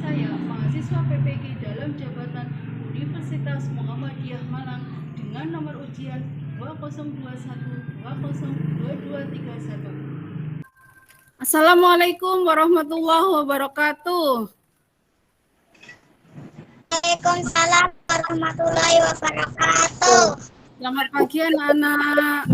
saya, mahasiswa PPG dalam jabatan Universitas Muhammadiyah Malang dengan nomor ujian 2021-202231. Assalamualaikum warahmatullahi wabarakatuh. Waalaikumsalam warahmatullahi wabarakatuh. Selamat pagi anak-anak.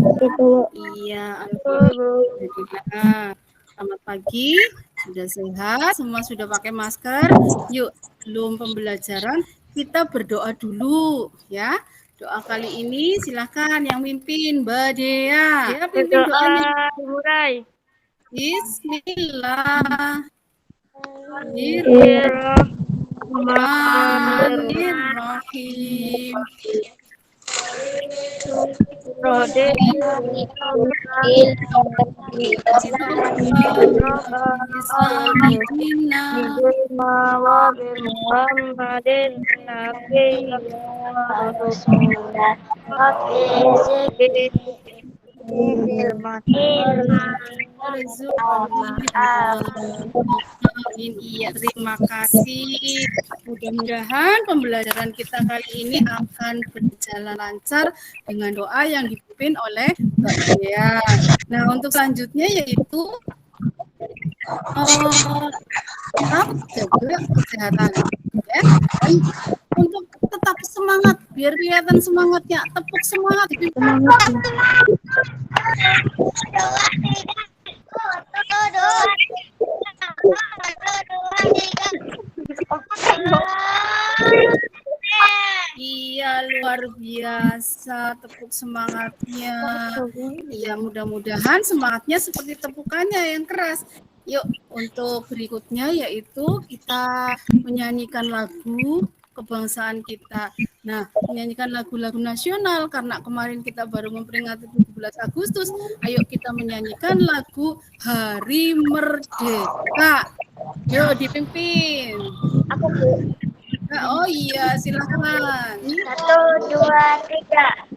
Iya, alhamdulillah. Selamat pagi, sudah sehat, semua sudah pakai masker. Yuk, sebelum pembelajaran kita berdoa dulu ya. Doa kali ini silahkan yang mimpin Mbak Dea. Dea pimpin doanya. Mulai. Bismillahirrahmanirrahim. Iya, terima kasih. Mudah-mudahan pembelajaran kita kali ini akan berjalan lancar dengan doa yang dipimpin oleh Mbak Dea. Nah, untuk selanjutnya yaitu tetap jaga kesehatan. Ya. Dan untuk tetap semangat, biar kelihatan semangatnya, tepuk semangat. Iya, luar biasa tepuk semangatnya. Ya, mudah-mudahan semangatnya seperti tepukannya yang keras. Yuk, untuk berikutnya yaitu kita menyanyikan lagu kebangsaan kita. Nah, menyanyikan lagu-lagu nasional karena kemarin kita baru memperingati 17 Agustus. Ayo kita menyanyikan lagu Hari Merdeka. Yuk, dipimpin. Oh iya, silakan. 1, 2, 3.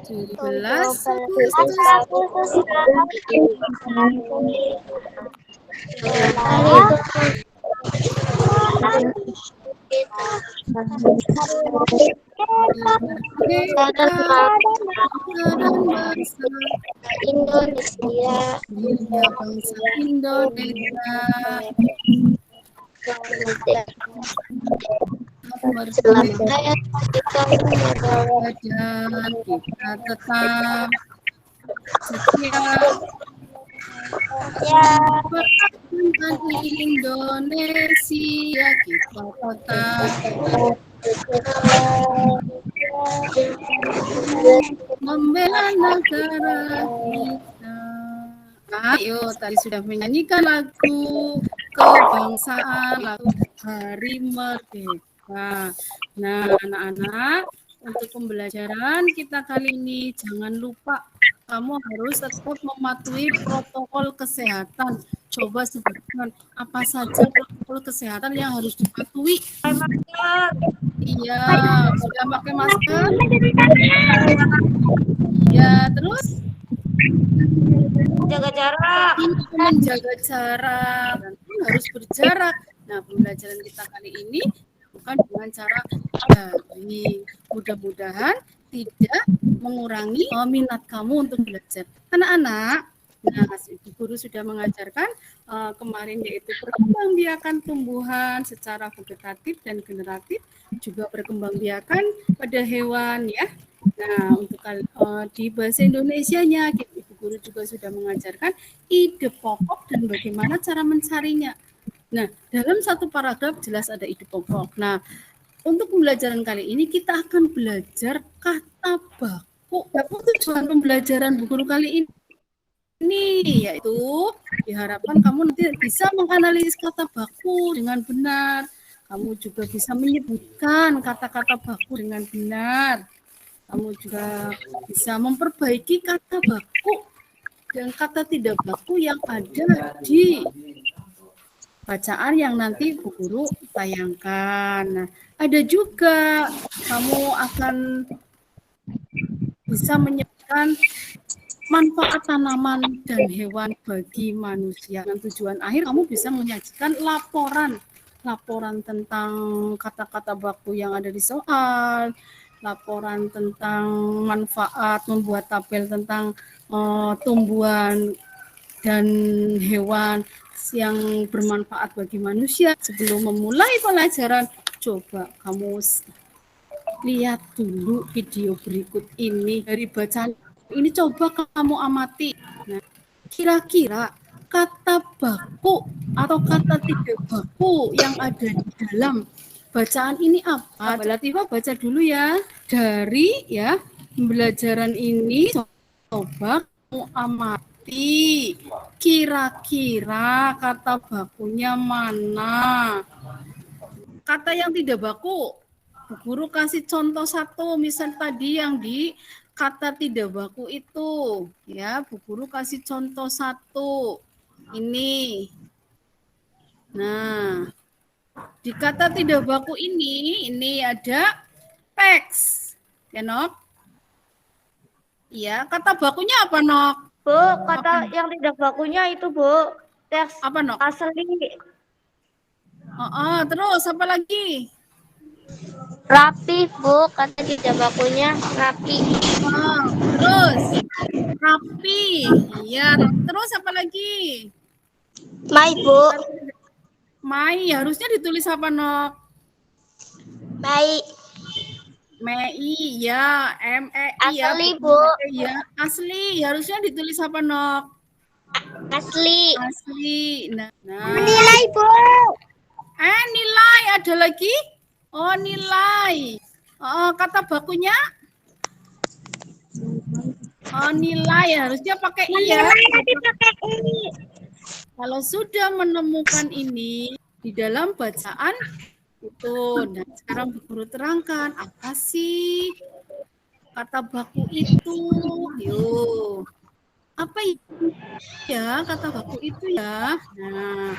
17 Agustus. Indonesia. Bangsa Indonesia. Selamat dan kita tetap setia pertahankan Indonesia, kita tetap membela negara kita. Ayo, tadi sudah menyanyikan lagu kebangsaan, lagu Hari Merdeka. Nah, anak-anak, untuk pembelajaran kita kali ini jangan lupa kamu harus tetap mematuhi protokol kesehatan. Coba sebutkan apa saja protokol kesehatan yang harus dipatuhi. Iya, sudah pakai masker? Iya, terus? Jaga jarak. Menjaga jarak dan pun harus berjarak. Nah, pembelajaran kita kali ini bukan dengan cara daring. Mudah-mudahan tidak mengurangi minat kamu untuk belajar. Anak-anak, nah, Ibu Guru sudah mengajarkan kemarin yaitu perkembangbiakan tumbuhan secara vegetatif dan generatif, juga perkembangbiakan pada hewan ya. Nah, untuk di bahasa Indonesianya, Ibu Guru juga sudah mengajarkan ide pokok dan bagaimana cara mencarinya. Nah, dalam satu paragraf jelas ada ide pokok. Nah, untuk pembelajaran kali ini kita akan belajar kata baku. Baku tujuan pembelajaran Bu Guru kali ini yaitu diharapkan kamu nanti bisa menganalisis kata baku dengan benar. Kamu juga bisa menyebutkan kata-kata baku dengan benar. Kamu juga bisa memperbaiki kata baku dan kata tidak baku yang ada di bacaan yang nanti Bu Guru tayangkan. Nah, ada juga kamu akan bisa menyebutkan manfaat tanaman dan hewan bagi manusia. Dan tujuan akhir kamu bisa menyajikan laporan laporan tentang kata-kata baku yang ada di soal, laporan tentang manfaat membuat tabel tentang tumbuhan dan hewan yang bermanfaat bagi manusia. Sebelum memulai pelajaran, coba kamu lihat dulu video berikut ini. Dari bacaan ini coba kamu amati. Nah, kira-kira kata baku atau kata tidak baku yang ada di dalam bacaan ini apa? Mbak Latifah baca dulu ya. Dari ya pembelajaran ini coba kamu amati. Kira-kira kata bakunya mana? Kata yang tidak baku. Bu Guru kasih contoh satu, misal tadi yang di kata tidak baku itu, ya, Bu Guru kasih contoh satu. Ini. Nah, di kata tidak baku ini ada teks. Ya, Nok? Iya, kata bakunya apa, Nok? Bu, kata yang tidak bakunya itu, Bu. Teks Apa, Nok? asli. Terus apa lagi? Rapi, Bu. Kata tidak bakunya rapi. Terus rapi. Iya, terus apa lagi? Mai, Bu. Mai, harusnya ditulis apa, Nok? Mai. Mei, ya, M-E-I, ya. Asli, Bu. Ya, asli. Harusnya ditulis apa, Nok? Asli. Asli. Nah. Nilai, Bu. Nilai. Ada lagi? Oh, nilai. Kata bakunya? Oh, nilai. Harusnya pakai I, ya. Nanti pakai ini. Kalau sudah menemukan ini di dalam bacaan itu, nah sekarang Bu Guru terangkan apa sih kata baku itu? Yuk, apa ya kata baku itu ya? Nah,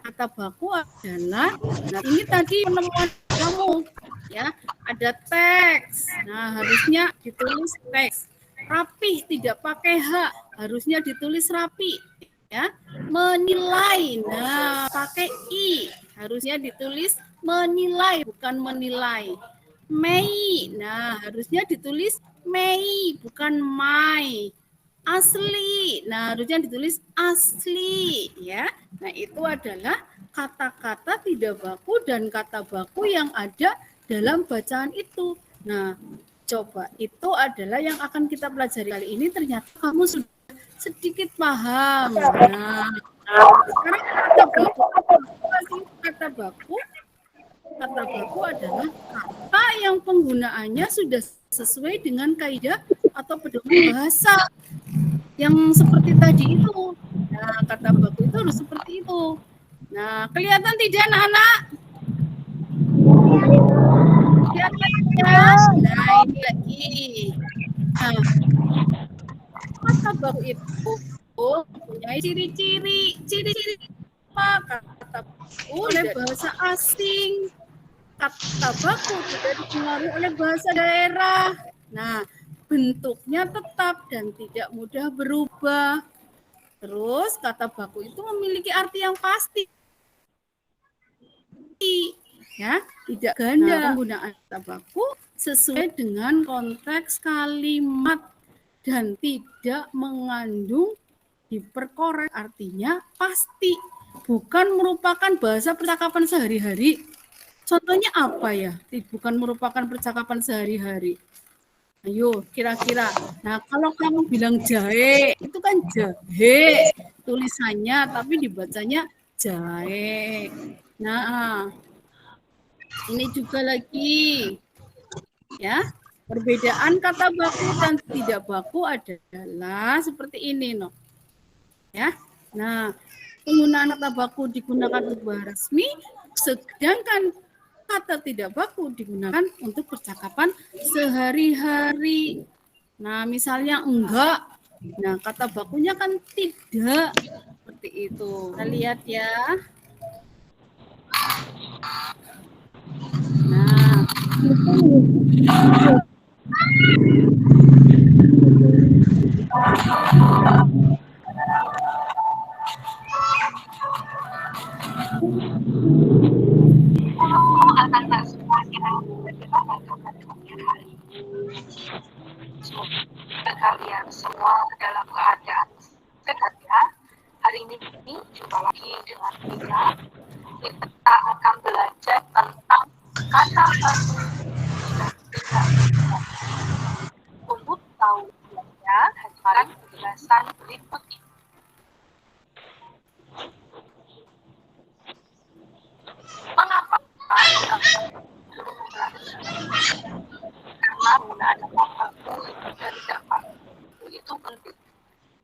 kata baku adalah, nah ini tadi penemuan kamu, ya ada teks. Nah harusnya ditulis teks. Rapih tidak pakai H, harusnya ditulis rapi. Ya, menilai. Nah, pakai I. Harusnya ditulis menilai, bukan menilai. Mei. Nah, harusnya ditulis Mei, bukan Mai. Asli. Nah, harusnya ditulis asli, ya. Nah, itu adalah kata-kata tidak baku dan kata baku yang ada dalam bacaan itu. Nah, coba itu adalah yang akan kita pelajari kali ini. Ternyata kamu sudah sedikit paham. Nah, sekarang kata baku adalah kata yang penggunaannya sudah sesuai dengan kaidah atau pedoman bahasa yang seperti tadi itu. Nah, kata baku itu harus seperti itu. Nah, kelihatan tidak anak-anak? Kelihatan ya? Nah, ini lagi. Nah, kata baku itu mempunyai ciri-ciri apa? Kata baku oleh bahasa asing, kata baku tidak dipengaruhi oleh bahasa daerah. Nah, bentuknya tetap dan tidak mudah berubah. Terus kata baku itu memiliki arti yang pasti, ya, tidak ganda. Nah, penggunaan kata baku sesuai dengan konteks kalimat dan tidak mengandung hiperkorek, artinya pasti, bukan merupakan bahasa percakapan sehari-hari. Contohnya apa ya? Bukan merupakan percakapan sehari-hari. Ayo, kira-kira. Nah, kalau kamu bilang jahe, itu kan jahe tulisannya, tapi dibacanya jahe. Nah, ini juga lagi, ya. Perbedaan kata baku dan tidak baku adalah seperti ini, no. Ya. Nah, penggunaan kata baku digunakan untuk bahasa resmi, sedangkan kata tidak baku digunakan untuk percakapan sehari-hari. Nah, misalnya enggak. Nah, kata bakunya kan tidak. Seperti itu. Kita lihat ya. Nah, akan tersusun bagaimana kemudian hari. Semoga kalian semua dalam keadaan sehat ya. Hari ini jumpa lagi dengan kita. Kita akan belajar tentang kata baku dan tidak. Untuk tahu ya, hadirkan penjelasan berikut ini. Mengapa karena penggunaan kata baku dan tidak baku itu penting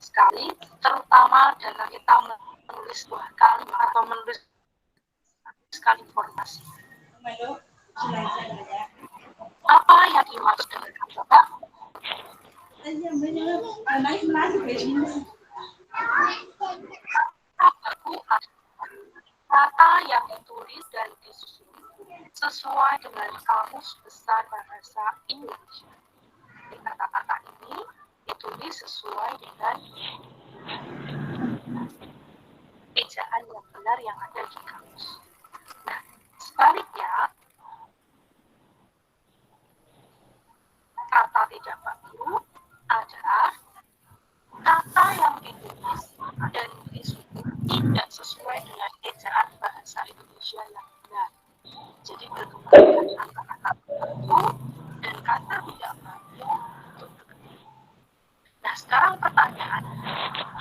sekali, terutama dalam kita menulis sebuah kalimat atau menulis informasi. Apa yang dimaksud dengan kata baku? Kata yang ditulis dan disusun sesuai dengan Kamus Besar Bahasa Indonesia. Kata-kata ini ditulis sesuai dengan ejaan yang benar yang ada di kamus. Nah, sebaliknya, kata tidak baku adalah kata yang ditulis dan disusun tidak sesuai dengan ejaan bahasa Indonesia yang benar. Jadi berkembang antara kata baku dan kata tidak baku. Nah, sekarang pertanyaan,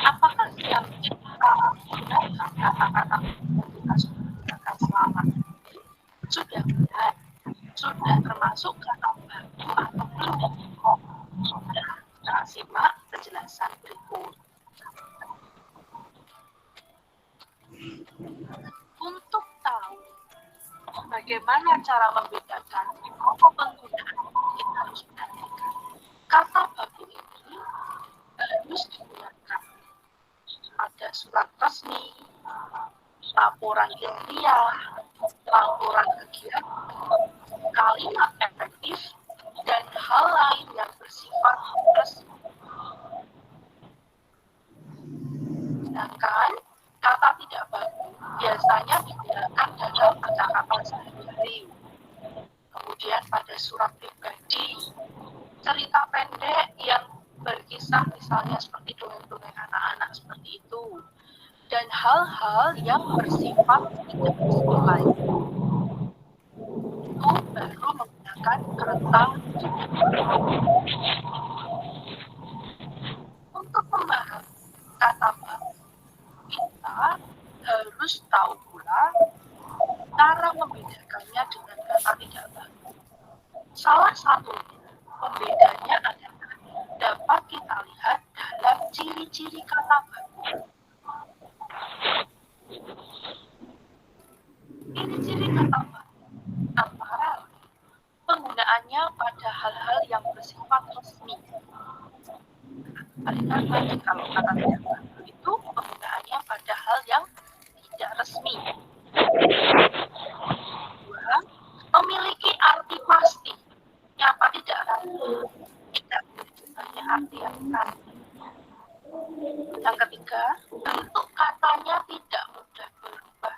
apakah yang kita gunakan kata-kata yang kita sudah gunakan selama ini sudah benar, sudah termasuk kata baku atau tidak? Nah, kita simak penjelasan berikut. Untuk tahu bagaimana cara membedakan penggunaan, kita harus perhatikan kata baku ini harus digunakan pada surat resmi, laporan ilmiah, laporan kegiatan, kalimat efektif, dan hal lain yang bersifat resmi. Sedangkan kata tidak baku biasanya digunakan dalam percakapan sehari-hari, kemudian pada surat pribadi, cerita pendek yang berkisah misalnya seperti dongeng-dongeng anak-anak seperti itu, dan hal-hal yang bersifat tidak sesuai itu baru menggunakan kata. Untuk membahas kata baku, kita harus tahu pula cara membedakannya dengan kata tidak baku. Salah satu pembedanya adalah dapat kita lihat dalam ciri-ciri kata baku. Ciri-ciri kata baku antara penggunaannya pada hal-hal yang bersifat resmi. Paling tadi kalau kata tidak baku itu penggunaannya pada hal yang tidak resmi. Dua, memiliki arti pasti. Apa tidak ragu? Tidak memiliki arti yang pasti. Yang ketiga, bentuk katanya tidak mudah berubah.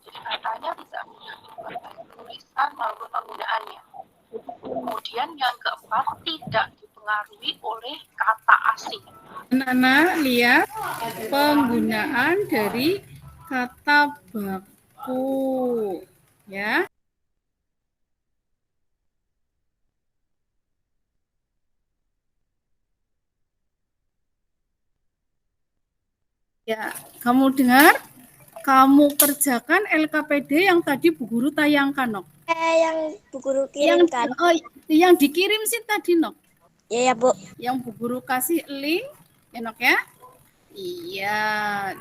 Jadi katanya tidak mudah berubah baik tulisan maupun penggunaannya. Kemudian yang keempat, tidak dipengaruhi oleh kata asing. Anak-anak lihat penggunaan dari kata baku, ya. Ya, kamu dengar? Kamu kerjakan LKPD yang tadi Bu Guru tayangkan, Nok. Yang Bu Guru kirimkan. Yang dikirim sih tadi, Nok. Ya, Bu. Yang Bu Guru kasih link, ya, Nok ya? Iya,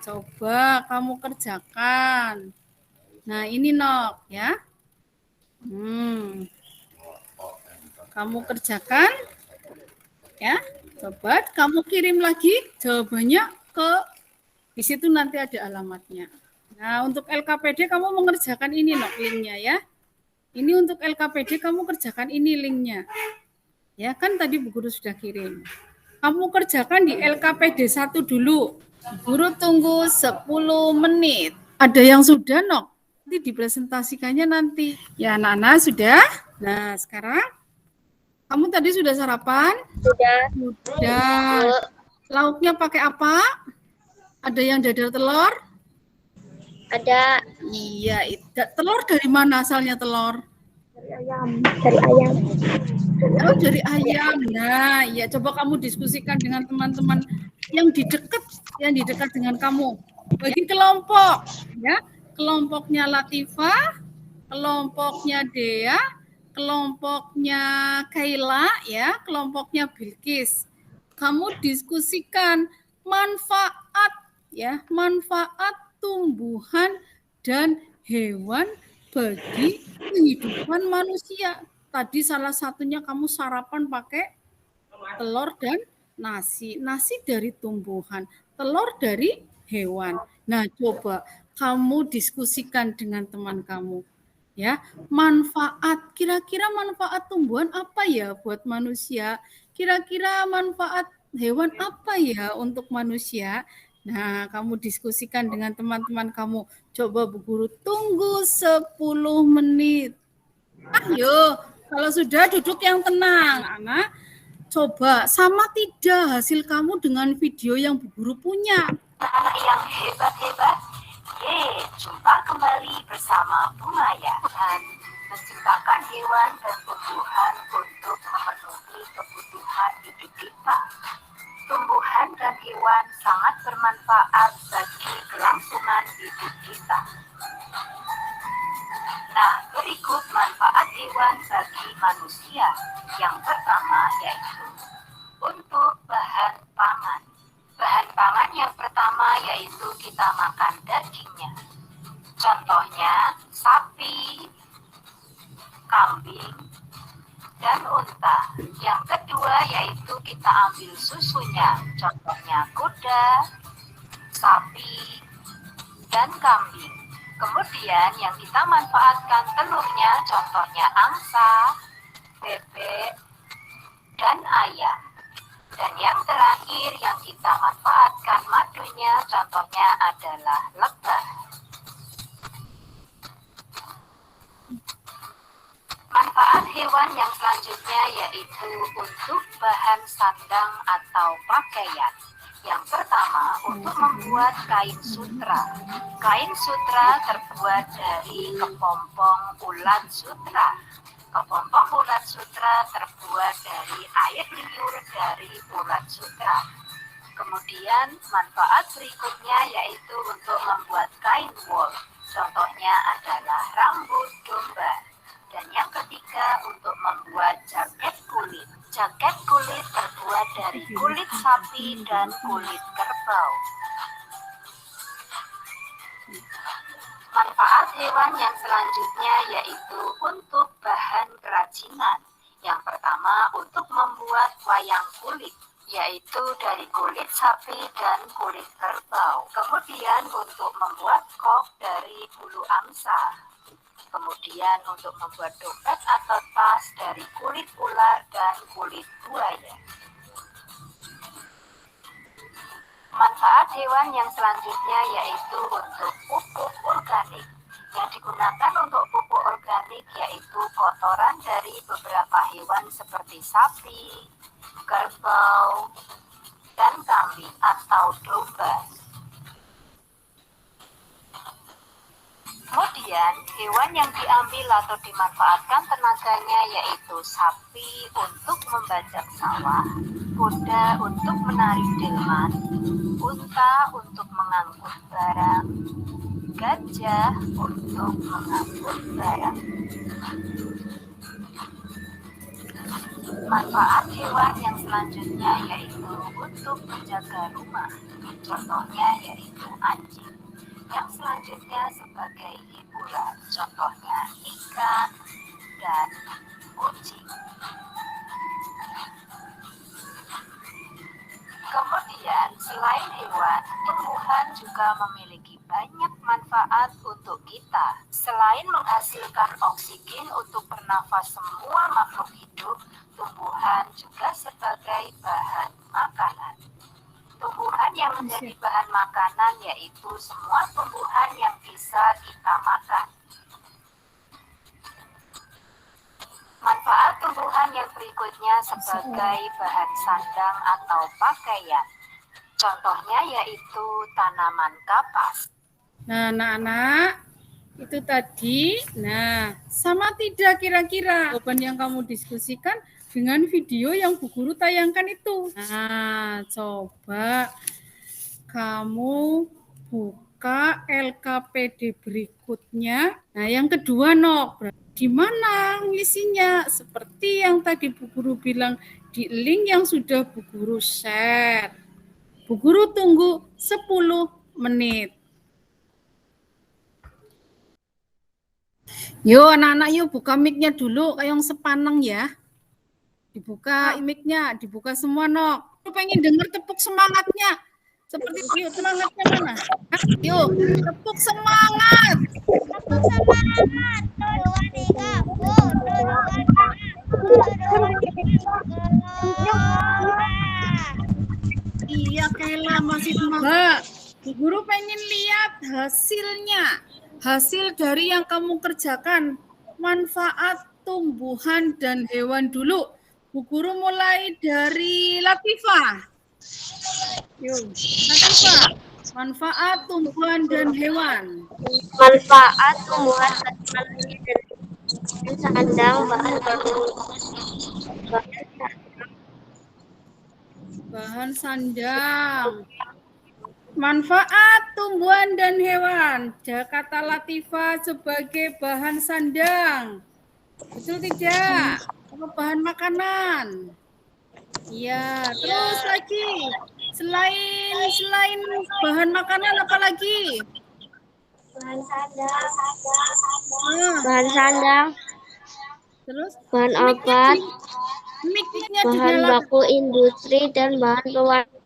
coba kamu kerjakan. Nah, ini, Nok, ya. Kamu kerjakan, ya. Coba kamu kirim lagi jawabannya ke di situ nanti ada alamatnya. Nah, untuk LKPD kamu mengerjakan ini, Nok, linknya ya. Ini untuk LKPD kamu kerjakan ini linknya. Ya, kan tadi Bu Guru sudah kirim. Kamu kerjakan di LKPD 1 dulu. Guru tunggu 10 menit. Ada yang sudah, Nok? Nanti dipresentasikannya nanti. Ya, anak-anak sudah? Nah, sekarang kamu tadi sudah sarapan? Sudah. Sudah. Bu. Lauknya pakai apa? Ada yang dadar telur? Ada. Iya, telur dari mana asalnya telur? Dari ayam. Dari ayam. Oh, dari ayam. Nah, ya coba kamu diskusikan dengan teman-teman yang di dekat dengan kamu. Bagi kelompok, ya. Kelompoknya Latifah, kelompoknya Dea, kelompoknya Kaila, ya, kelompoknya Bilkis. Kamu diskusikan manfaat, ya, manfaat tumbuhan dan hewan bagi kehidupan manusia. Tadi salah satunya kamu sarapan pakai telur dan nasi. Nasi dari tumbuhan, telur dari hewan. Nah, coba kamu diskusikan dengan teman kamu. Ya, manfaat, kira-kira manfaat tumbuhan apa ya buat manusia? Kira-kira manfaat hewan apa ya untuk manusia? Nah, kamu diskusikan dengan teman-teman kamu. Coba Bu Guru tunggu 10 menit. Ayo, kalau sudah duduk yang tenang, anak. Coba sama tidak hasil kamu dengan video yang Bu Guru punya? Anak yang hebat-hebat. Jumpa kembali bersama Bu Maya dan menciptakan hewan dan tumbuhan untuk memenuhi kebutuhan hidup kita. Tumbuhan dan hewan sangat bermanfaat bagi kelangsungan hidup kita. Nah, berikut manfaat hewan bagi manusia. Yang pertama yaitu untuk bahan pangan. Bahan pangan yang pertama yaitu kita makan dagingnya. Contohnya sapi, kambing, dan unta. Yang kedua yaitu kita ambil susunya. Contohnya kuda, sapi, dan kambing. Kemudian yang kita manfaatkan telurnya, contohnya angsa, bebek, dan ayam. Dan yang terakhir yang kita manfaatkan madunya, contohnya adalah lebah. Manfaat hewan yang selanjutnya yaitu untuk bahan sandang atau pakaian. Yang pertama, untuk membuat kain sutra. Kain sutra terbuat dari kepompong ulat sutra. Kepompong ulat sutra terbuat dari air liur dari ulat sutra. Kemudian manfaat berikutnya yaitu untuk membuat kain wol. Contohnya adalah rambut domba. Dan yang ketiga untuk membuat jaket kulit. Jaket kulit terbuat dari kulit sapi dan kulit kerbau. Manfaat hewan yang selanjutnya yaitu untuk bahan kerajinan. Yang pertama untuk membuat wayang kulit, yaitu dari kulit sapi dan kulit kerbau. Kemudian untuk membuat kok dari bulu angsa. Kemudian untuk membuat dompet atau tas dari kulit ular dan kulit buaya. Manfaat hewan yang selanjutnya yaitu untuk pupuk organik. Yang digunakan untuk pupuk organik yaitu kotoran dari beberapa hewan seperti sapi, kerbau, dan kambing atau domba. Kemudian, hewan yang diambil atau dimanfaatkan tenaganya yaitu sapi untuk membajak sawah, kuda untuk menarik delman, unta untuk mengangkut barang, gajah untuk mengangkut barang. Manfaat hewan yang selanjutnya yaitu untuk menjaga rumah. Contohnya yaitu anjing. Yang selanjutnya sebagai hiburan, contohnya ikan dan kucing. Kemudian selain hewan, tumbuhan juga memiliki banyak manfaat untuk kita. Selain menghasilkan oksigen untuk bernafas semua makhluk hidup, tumbuhan juga sebagai bahan makanan. Tumbuhan yang menjadi bahan makanan yaitu semua tumbuhan yang bisa kita makan. Manfaat tumbuhan yang berikutnya sebagai bahan sandang atau pakaian. Contohnya yaitu tanaman kapas. Nah, anak-anak, itu tadi. Nah, sama tidak kira-kira jawaban yang kamu diskusikan dengan video yang Bu Guru tayangkan itu? Nah, coba kamu buka LKPD berikutnya. Nah, yang kedua, Nok. Di mana ngisinya? Seperti yang tadi Bu Guru bilang di link yang sudah Bu Guru share. Bu Guru tunggu 10 menit. Yuk anak-anak yuk buka mic-nya dulu kayak yang sepaneng ya. Dibuka mic-nya, dibuka semua, Nok. Aku pengen denger tepuk semangatnya. Seperti yuk, semangatnya mana? Yuk, tepuk semangat. Tepuk semangat. 2, 3, 4. Iya, Kayla masih semangat. Bu Guru pengen lihat hasilnya. Hasil dari yang kamu kerjakan. Manfaat tumbuhan dan hewan dulu. Bu Guru mulai dari Latifah. Yuk, Latifah. Manfaat tumbuhan dan hewan. Manfaat tumbuhan dan sandang bahan sandang. Manfaat tumbuhan dan hewan. Kata Latifah sebagai bahan sandang. Betul tidak? Atau bahan makanan. Iya, terus lagi. Selain bahan makanan apa lagi? bahan sandang. Nah, Bahan sandang. terus Bahan obat. mic-nya Bahan dinyalakan. baku industri dan bahan pewarna.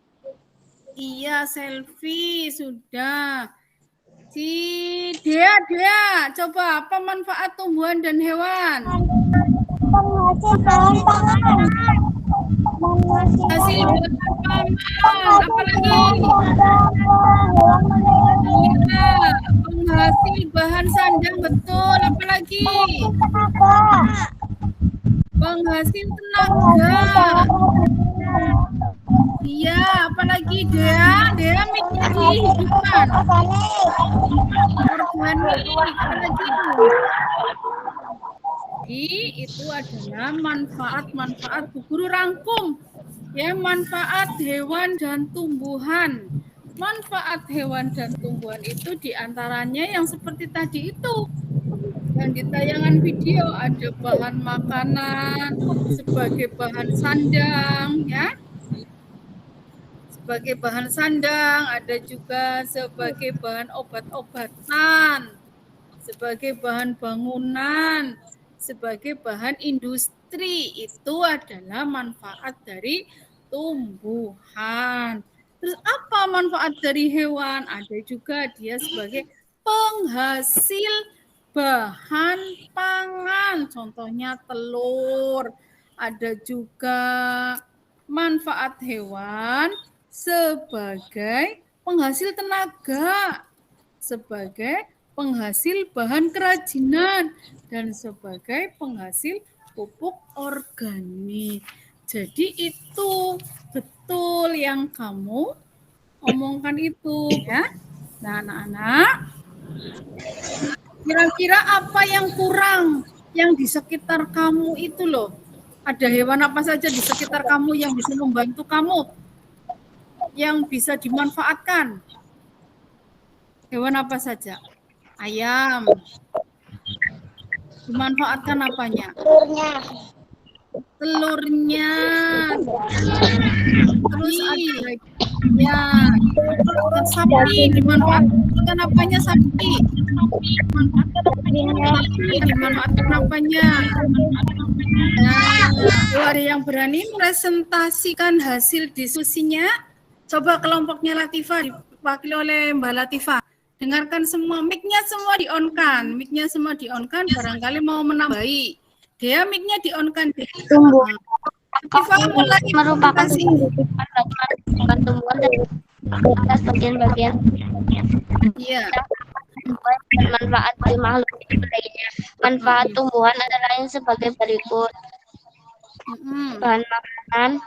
Iya, selfie sudah. Si Dea, coba apa manfaat tumbuhan dan hewan? Penghasil bahan pangan. Hasil bahan pangan, apalagi? Iya, penghasil bahan sandang, betul, apalagi? Penghasil tenaga. Iya, apalagi Dea mic-nya dihidupkan. Organik, apalagi? Itu adalah manfaat-manfaat. Bu Guru rangkum ya, manfaat hewan dan tumbuhan. Manfaat hewan dan tumbuhan itu diantaranya yang seperti tadi itu. Dan di tayangan video ada bahan makanan sebagai bahan sandang ya. Sebagai bahan sandang, ada juga sebagai bahan obat-obatan, sebagai bahan bangunan, sebagai bahan industri. Itu adalah manfaat dari tumbuhan. Terus apa manfaat dari hewan? Ada juga dia sebagai penghasil bahan pangan. Contohnya telur. Ada juga manfaat hewan sebagai penghasil tenaga, sebagai penghasil bahan kerajinan, dan sebagai penghasil pupuk organik. Jadi itu betul yang kamu omongkan itu ya. Nah, anak-anak, kira-kira apa yang kurang yang di sekitar kamu itu loh? Ada hewan apa saja di sekitar kamu yang bisa membantu kamu, yang bisa dimanfaatkan? Hewan apa saja? Ayam. Dimanfaatkan apanya? Telurnya. Terus ada ya, sapi dimanfaatkan apanya sapi? Sapi dimanfaatkan apanya? Nah, ada yang berani presentasikan hasil diskusinya? Coba kelompoknya Latifah diwakili oleh Mbak Latifah. Dengarkan semua, mic-nya semua di-on-kan. Mic-nya semua di-on-kan, barangkali mau menambahi. Dia mic-nya di-on-kan. mulai merupakan presentasi. tumbuhan dan atas bagian-bagian Iya. manfaat bagi makhluk hidup lainnya. Manfaat tumbuhan antara lain sebagai berikut. Bahan makanan.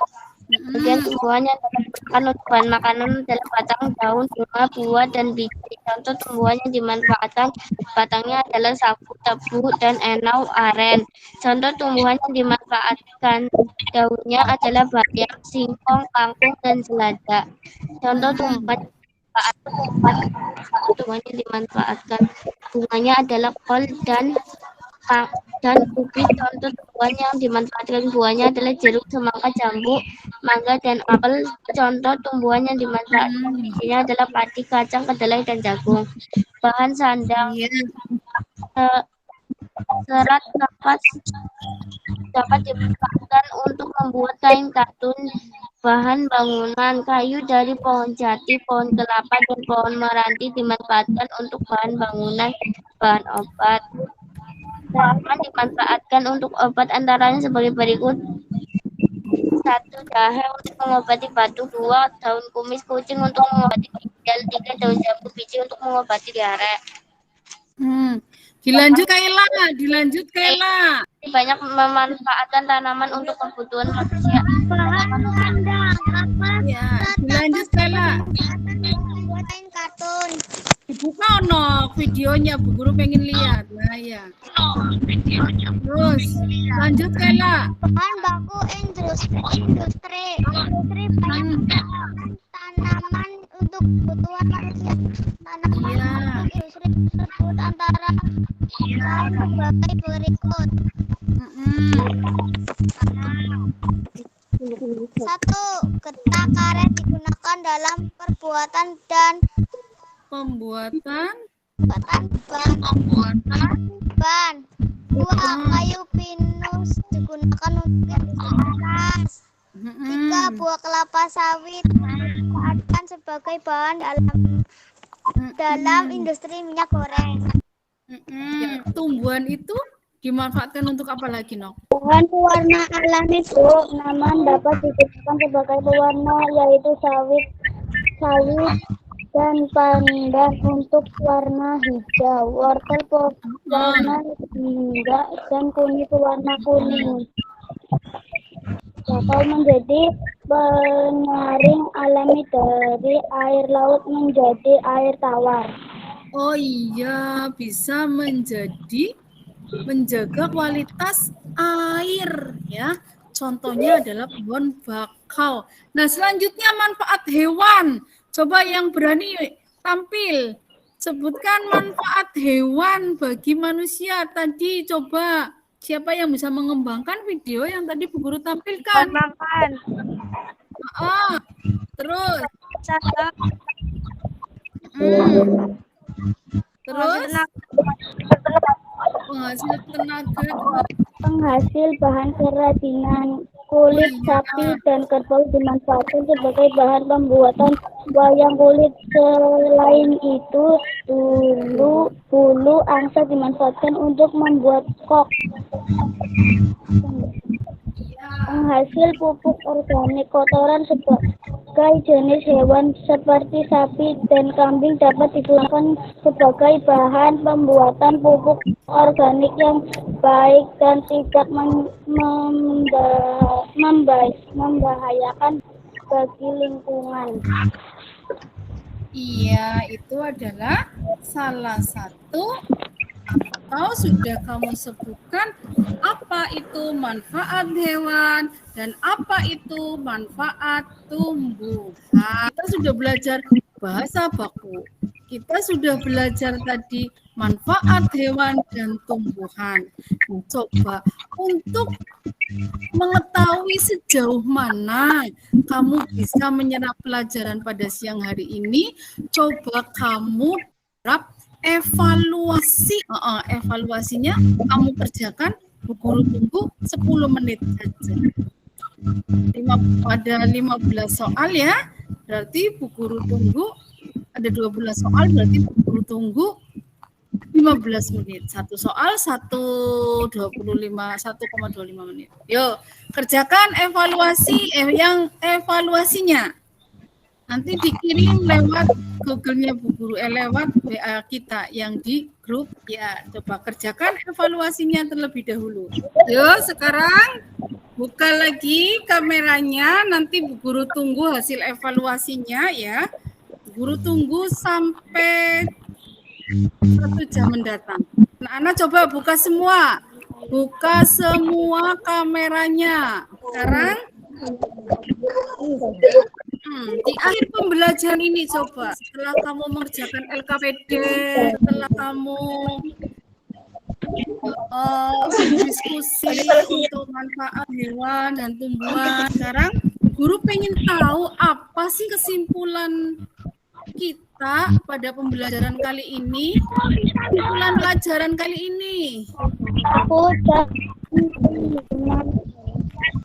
Bagian tumbuhannya dapat untuk bahan makanan adalah batang, daun, bunga, buah, dan biji. Contoh tumbuhan yang dimanfaatkan batangnya adalah sagu, tebu, dan enau aren. Contoh tumbuhan yang dimanfaatkan daunnya adalah bayam, singkong, kangkung, dan selada. Contoh tumbuhan yang dimanfaatkan bunganya adalah kol dan ubi. Contoh tumbuhan yang dimanfaatkan buahnya adalah jeruk, semangka, jambu, mangga, dan apel. Contoh tumbuhan yang dimanfaatkan bijinya adalah padi, kacang, kedelai, dan jagung. Bahan sandang. Serat dapat dimanfaatkan untuk membuat kain katun. Bahan bangunan, kayu dari pohon jati, pohon kelapa, dan pohon meranti dimanfaatkan untuk bahan bangunan. Bahan obat. Tanaman dimanfaatkan untuk obat antaranya sebagai berikut. 1. Jahe untuk mengobati batuk. 2. Daun kumis kucing untuk mengobati ginjal. 3. Daun jambu biji untuk mengobati diare. Dilanjut Kaila. Banyak memanfaatkan tanaman untuk kebutuhan manusia. Ya, dilanjut Kaila. Buat kain katun. Dibuka videonya, Bu Guru pengen lihat. Nah ya. Terus lanjut Kaila. Bahan baku industri banyak tanaman untuk kebutuhan manusia. Tanaman industri tersebut antara sebagai berikut. 1. Getah karet digunakan dalam pembuatan ban. 2. Kayu pinus digunakan untuk industri keras. 3. Buah kelapa sawit dimanfaatkan sebagai bahan dalam industri minyak goreng. Ya, tumbuhan itu dimanfaatkan untuk apa lagi, Nok? Bahan pewarna alami, Bu. Tanaman dapat digunakan sebagai pewarna, yaitu sawit dan pandan untuk warna hijau, wortel pewarna hingga, dan kunyit pewarna kuning. Bakal menjadi penyaring alami dari air laut menjadi air tawar. Oh iya, bisa menjaga kualitas air ya. Contohnya adalah pohon bakau. Nah, selanjutnya manfaat hewan. Coba yang berani tampil. Sebutkan manfaat hewan bagi manusia. Tadi coba siapa yang bisa mengembangkan video yang tadi Bu Guru tampilkan? Makan. Terus. Terus penghasil tenaga, penghasil bahan kerajinan. Kulit sapi dan kerbau dimanfaatkan sebagai bahan pembuatan wayang kulit. Selain itu, bulu angsa dimanfaatkan untuk membuat kok. Penghasil pupuk organik. Kotoran sebagai jenis hewan seperti sapi dan kambing dapat digunakan sebagai bahan pembuatan pupuk organik yang baik dan tidak membahayakan bagi lingkungan. Iya, itu adalah salah satu atau sudah kamu sebutkan apa itu manfaat hewan dan apa itu manfaat tumbuhan. Kita sudah belajar bahasa baku. Kita sudah belajar tadi manfaat hewan dan tumbuhan. Coba untuk mengetahui sejauh mana kamu bisa menyerap pelajaran pada siang hari ini, coba kamu terap evaluasi. Evaluasinya kamu kerjakan, Bu Guru tunggu 10 menit saja. Ada 15 soal ya, berarti Bu Guru tunggu. Ada 12 soal, berarti Bu Guru tunggu 15 menit. Satu soal 1,25 menit. Yuk, kerjakan evaluasinya. Nanti dikirim lewat Google-nya Bu Guru, lewat WA kita yang di grup ya. Coba kerjakan evaluasinya terlebih dahulu. Yuk, sekarang buka lagi kameranya. Nanti Bu Guru tunggu hasil evaluasinya ya. Bu Guru tunggu sampai 1 jam mendatang. Anak-anak coba buka semua. Buka semua kameranya. Sekarang di akhir pembelajaran ini coba setelah kamu mengerjakan LKPD, setelah kamu diskusi untuk manfaat hewan dan tumbuhan, sekarang guru pengen tahu apa sih kesimpulan kita pada pembelajaran kali ini, kesimpulan pelajaran kali ini.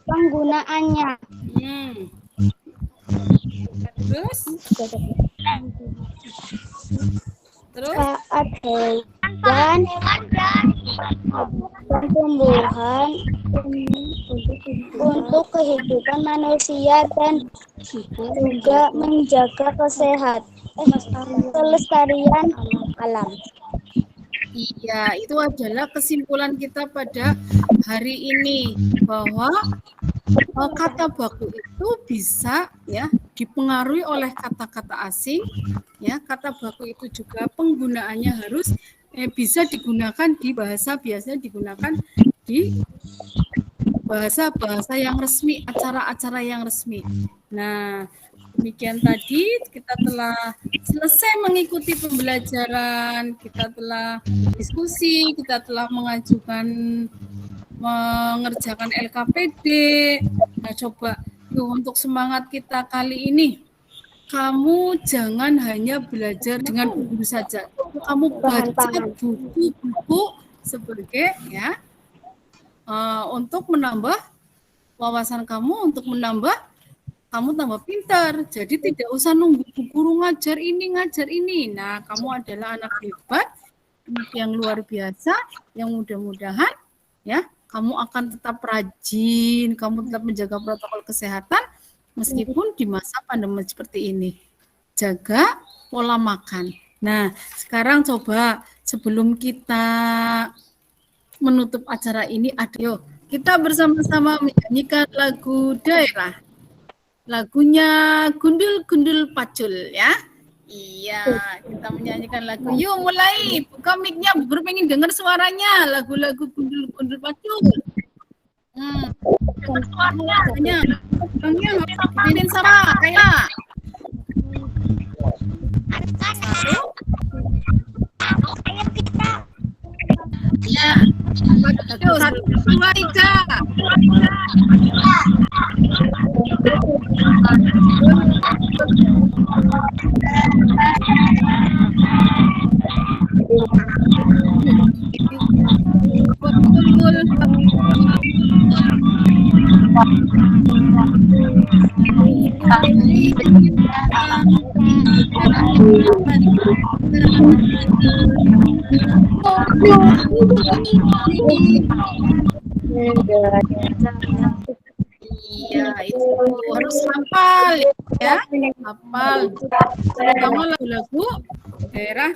Penggunaannya. Terus Saat hewan dan tumbuhan untuk kehidupan manusia dan juga menjaga kelestarian alam. Iya, itu adalah kesimpulan kita pada hari ini, bahwa kata baku itu bisa ya dipengaruhi oleh kata-kata asing. Ya, kata baku itu juga penggunaannya harus bisa digunakan di bahasa, biasanya digunakan di bahasa-bahasa yang resmi, acara-acara yang resmi. Nah, demikian tadi kita telah selesai mengikuti pembelajaran, kita telah diskusi, kita telah mengerjakan LKPD. Nah, coba untuk semangat kita kali ini, kamu jangan hanya belajar dengan buku saja. Kamu baca buku-buku sebagai ya untuk menambah wawasan kamu, untuk menambah kamu tambah pintar. Jadi tidak usah nunggu guru ngajar ini. Nah, kamu adalah anak hebat, anak yang luar biasa, yang mudah-mudahan ya kamu akan tetap rajin, kamu tetap menjaga protokol kesehatan meskipun di masa pandemi seperti ini. Jaga pola makan. Nah, sekarang coba sebelum kita menutup acara ini, yuk kita bersama-sama menyanyikan lagu daerah. Lagunya Gundul-Gundul Pacul ya. Iya, kita menyanyikan lagu. Yuk mulai, buka mic-nya, Bu Guru pengen dengar suaranya. Lagu-lagu Gundul-Gundul Pacul. Suaranya. Orangnya bikin sama kayak. Ya. 1, 2, 3. Iya, itu harus hafal ya, hafal terutama lagu-lagu daerah.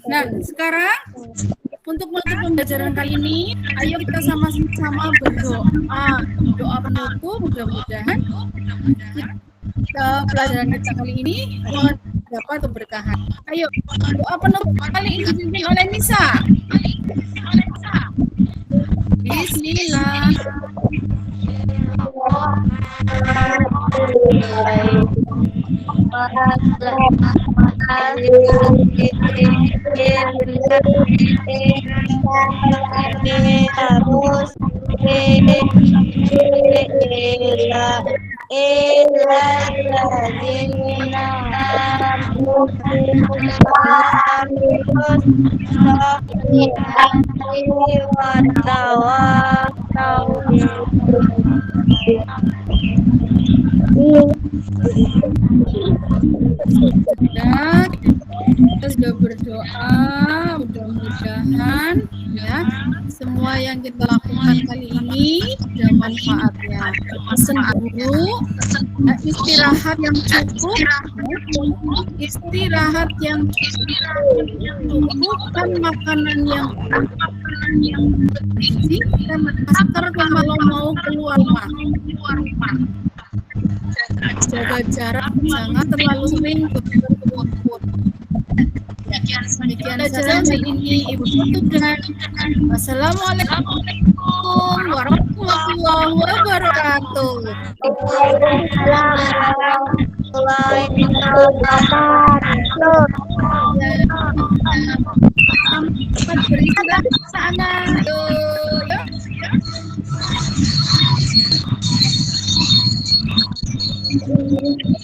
Nah, sekarang untuk menutup pembelajaran kali ini, ayo kita sama-sama berdoa. Doa penutup, mudah-mudahan pelajaran kita kali ini dapat keberkahan. Ayo, doa penutup kali ini dipimpin oleh Nisa. Bismillah. Sudah, kita sudah berdoa, mudah-mudahan ya semua yang kita lakukan kali ini ada manfaatnya. Pesan guru, istirahat yang cukup, istirahat yang cukup, dan makanan yang bergizi, dan masker kalau mau keluar rumah. Jaga jarak, jangan terlalu sering berkumpul. Demikian saja ini Ibu tutup dengan wassalamualaikum warahmatullahi wabarakatuh. Sampai berita sana. Ya.